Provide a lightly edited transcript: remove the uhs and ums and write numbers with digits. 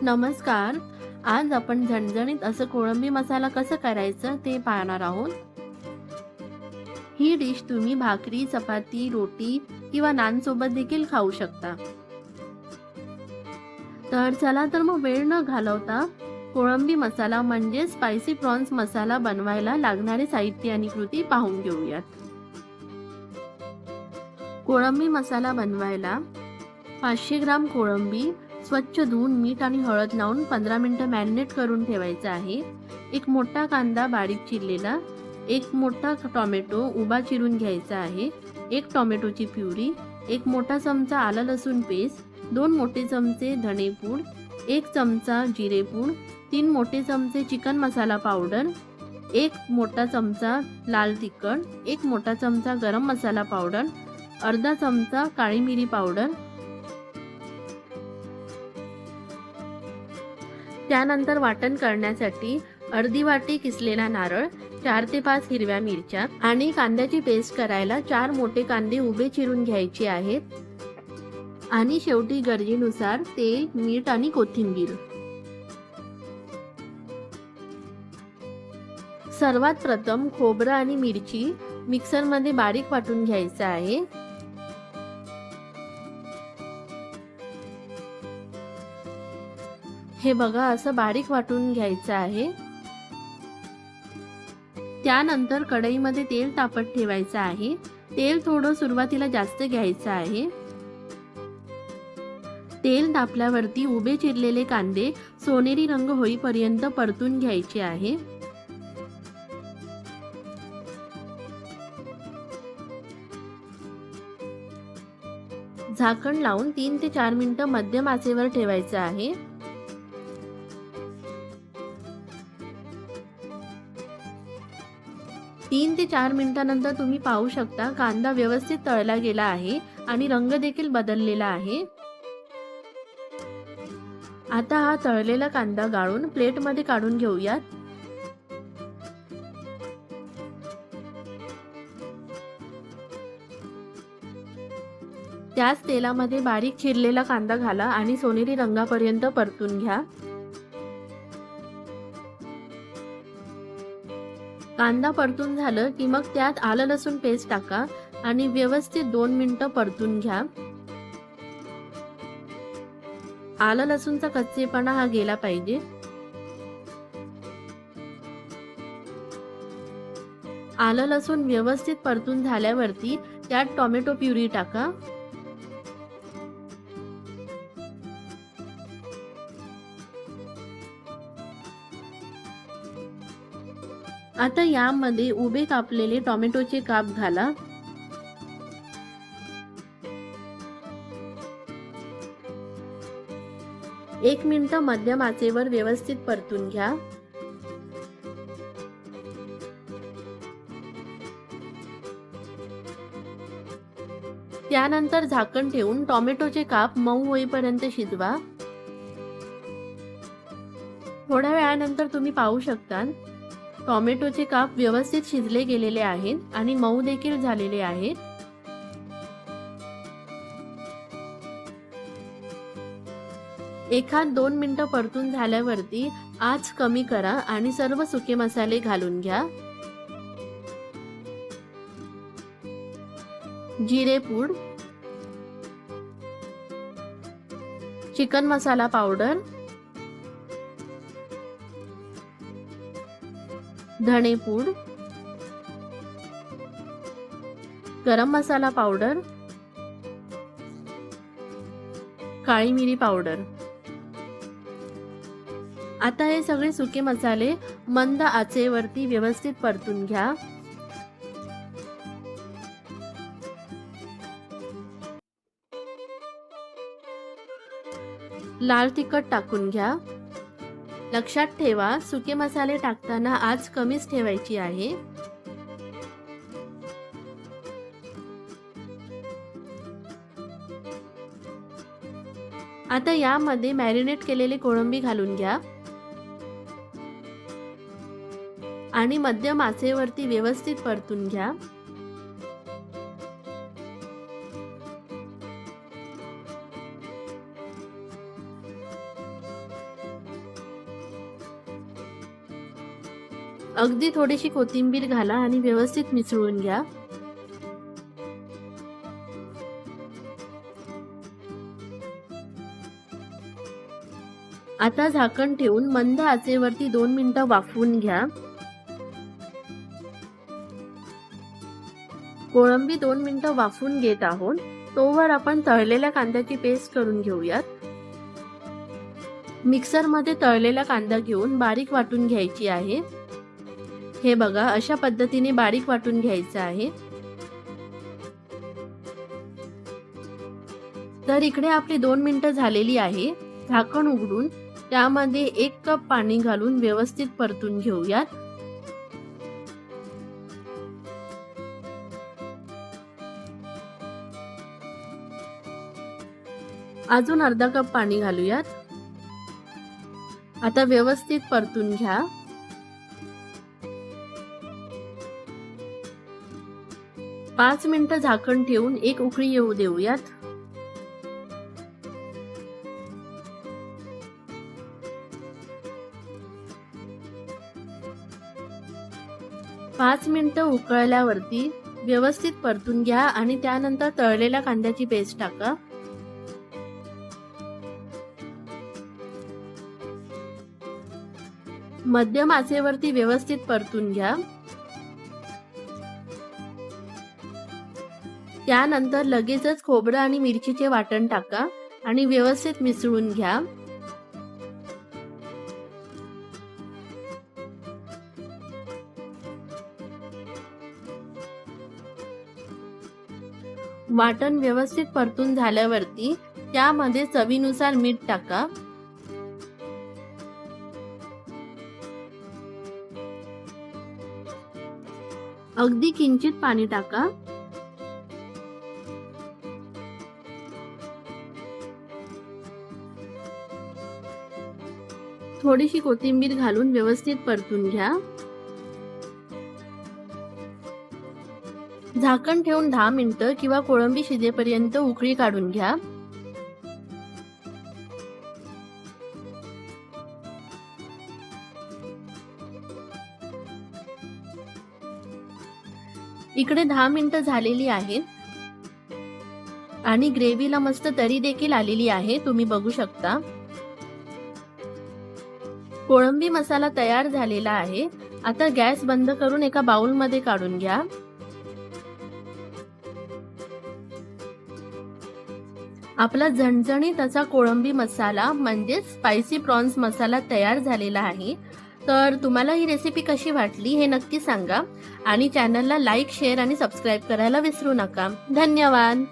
नमस्कार. आज आपण झणझणीत असं कोळंबी मसाला कसं करायचं ते पाहणार आहोत. ही डिश तुम्ही भाकरी, चपाती, रोटी किंवा नान सोबत देखील खाऊ शकता. तर चला तर मग वेळ न घालवता कोळंबी मसाला म्हणजे स्पायसी प्रॉन्स मसाला बनवायला लागणारे साहित्य आणि कृती पाहून घेऊयात. कोळंबी मसाला बनवायला 500 ग्राम कोळंबी स्वच्छ धुवून मीठ आणि हळद लावून 15 मिनिटं मॅरिनेट करून ठेवायचा आहे. एक मोठा कांदा बारीक चिरलेला, एक मोठा टोमॅटो उभा चिरून घ्यायचा आहे, एक टोमॅटोची प्युरी, एक मोठा चमचा आलं लसूण पेस्ट, 2 मोठे चमचे धणेपूड, 1 चमचा जिरेपूड, 3 मोठे चमचे चिकन मसाला पावडर, 1 मोठा चमचा लाल तिखट, 1 मोठा चमचा गरम मसाला पावडर, अर्धा चमचा काळी मिरी पावडर. त्यानंतर वाटण करण्यासाठी अर्धी वाटी किसलेला नारळ, 4 ते 5 हिरव्या मिरच्या आणि कांद्याची पेस्ट करायला 4 मोठे कांदे उभे चिरून घ्यायचे आहेत. आणि शेवटी गरजेनुसार तेल, मीठ आणि कोथिंबीर. सर्वात प्रथम खोबरं आणि मिरची मिक्सरमध्ये बारीक वाटून घ्यायचं आहे. हे बघा असं बारीक वाटून घ्यायचं आहे. त्यानंतर कढईमध्ये तेल तापत ठेवायचं आहे. तेल थोडं सुरुवातीला जास्त घ्यायचं आहे. तेल तापल्यावरती उभे चिरलेले कांदे सोनेरी रंग होईपर्यंत परतून घ्यायचे आहे. झाकण लावून 3 ते 4 मिनिटं मध्यम आचेवर ठेवायचं आहे. 3 ते 4 मिनिटांनंतर तुम्ही पाहू शकता कांदा व्यवस्थित तळला गेला आहे आणि रंग देखील बदललेला आहे. आता हा तळलेला कांदा गाळून प्लेटमध्ये काढून घेऊयात. त्याच तेलामध्ये बारीक चिरलेला कांदा घाला आणि सोनेरी रंगापर्यंत परतून घ्या. कांदा परतून झालं की मग त्यात आलं लसूण पेस्ट टाका आणि व्यवस्थित 2 मिनिटं परतून घ्या. आलं लसूणचा कच्चेपणा हा गेला पाहिजे. आलं लसूण व्यवस्थित परतून झाल्यावरती त्यात टोमॅटो प्युरी टाका. आता यामध्ये उभे कापलेले टोमॅटोचे काप घाला. एक मिनिट मध्यम आचेवर व्यवस्थित परतून घ्या. त्यानंतर झाकण ठेवून टोमॅटोचे काप मऊ होईपर्यंत शिजवा. थोड्या वेळानंतर तुम्ही पाहू शकता टोमॅटोचे काप व्यवस्थित शिजले गेलेले आहेत आणि मऊ देखील झालेले आहेत. एखाद 2 मिनिटं परतून झाल्यावरती आच कमी करा आणि सर्व सुके मसाले घालून घ्या. जिरेपूड, चिकन मसाला पावडर, धणेपूड, गरम मसाला पावडर, काळी मिरी पावडर. आता हे सगळे सुके मसाले मंद आचेवरती व्यवस्थित परतून घ्या. लाल तिखट टाकून घ्या. लक्षात ठेवा सुके मसाले टाकताना आच कमीच ठेवायची आहे. आता यामध्ये मॅरिनेट केलेले कोळंबी घालून घ्या आणि मध्यम आचेवरती व्यवस्थित परतून घ्या. अगदी थोडीशी कोथिंबीर घाला आणि व्यवस्थित मिसळून घ्या. आता झाकण ठेवून मंद आचेवरती 2 मिनिटं वाफवून घ्या. कोळंबी 2 मिनिटं वाफवून घेत आहोत. तोवर आपण तळलेल्या कांद्याची पेस्ट करून घेऊयात. मिक्सर मध्ये तळलेला कांदा घेऊन बारीक वाटून घ्यायची आहे. हे बघा, अशा पद्धतीने बारीक वाटून घ्यायचं आहे. तर इकडे आपली 2 मिनिटं झालेली आहे. झाकण उघडून त्यामध्ये 1 कप पाणी घालून व्यवस्थित परतून घेऊयात. अजून अर्धा कप पाणी घालूयात. आता व्यवस्थित परतून घ्या. पाच मिनिटं झाकण ठेवून एक उकळी येऊ देऊयात. पाच मिनिटं उकळल्यावरती व्यवस्थित परतून घ्या आणि त्यानंतर तळलेल्या कांद्याची पेस्ट टाका. मध्यम आचेवरती व्यवस्थित परतून घ्या. त्यानंतर लगेचच खोबरं आणि मिरचीचे वाटण टाका आणि व्यवस्थित मिसळून घ्या. वाटण व्यवस्थित परतून झाल्यावरती त्यामध्ये चवीनुसार मीठ टाका. अगदी किंचित पाणी टाका. थोडीशी कोथिंबीर घालून व्यवस्थित परतून घ्या. झाकण ठेवून 10 मिनिटं किंवा कोळंबी शिजेपर्यंत उकळी काढून घ्या. इकडे 10 मिनिटं झालेली आहेत आणि ग्रेव्हीला मस्त तरी देखील आलेली आहे, तुम्ही बघू शकता. कोळंबी मसाला तयार झालेला आहे. आता गॅस बंद करून एका बाउल मध्ये काढून घ्या. आपला झणझणीत असा कोळंबी मसाला म्हणजे स्पायसी प्रॉन्स मसाला तयार झालेला आहे. तर तुम्हाला ही रेसिपी कशी वाटली हे नक्की सांगा आणि चॅनलला लाईक, शेअर आणि सबस्क्राईब करायला विसरू नका. धन्यवाद.